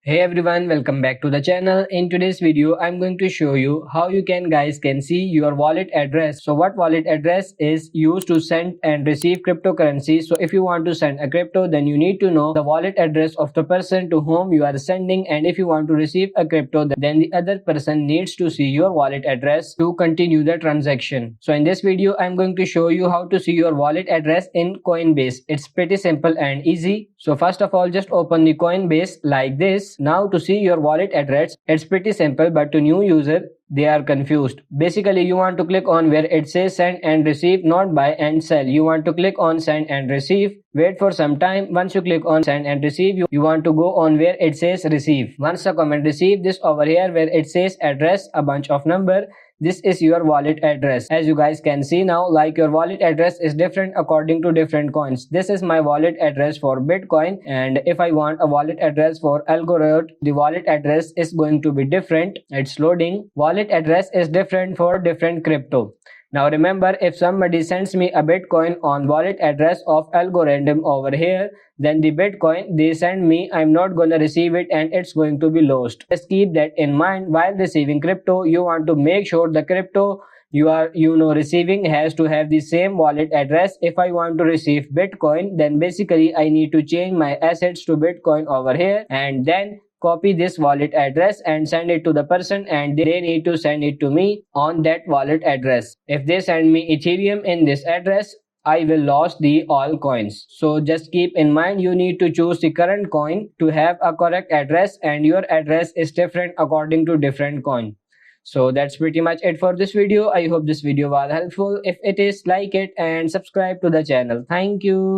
Hey everyone, welcome back to the channel. In today's video, I'm going to show you how you can see your wallet address. So what wallet address is used to send and receive cryptocurrency. So if you want to send a crypto, then you need to know the wallet address of the person to whom you are sending. And if you want to receive a crypto, then the other person needs to see your wallet address to continue the transaction. So in this video, I'm going to show you how to see your wallet address in Coinbase. It's pretty simple and easy. So first of all, just open the Coinbase like this. Now to see your wallet address, it's pretty simple, but to new user, they are confused. Basically, you want to click on where it says send and receive, not buy and sell. You want to click on send and receive. Wait for some time. Once you click on send and receive, you want to go on where it says receive. Once the comment receive, this over here where it says address, a bunch of number. This is your wallet address. As you guys can see now, like your wallet address is different according to different coins. This is my wallet address for Bitcoin, and if I want a wallet address for Algorand, the wallet address is going to be different. It's loading. Wallet address is different for different crypto. Now remember, if somebody sends me a Bitcoin on wallet address of Algorand over here, then the Bitcoin they send me, I'm not gonna receive it and it's going to be lost. Just keep that in mind while receiving crypto. You want to make sure the crypto you are receiving has to have the same wallet address. If I want to receive Bitcoin, then basically I need to change my assets to Bitcoin over here and then copy this wallet address and send it to the person, and they need to send it to me on that wallet address. If they send me Ethereum in this address, I will lose the all coins. So just keep in mind, you need to choose the current coin to have a correct address, and your address is different according to different coin. So that's pretty much it for this video. I hope this video was helpful. If it is, like it and subscribe to the channel. Thank you.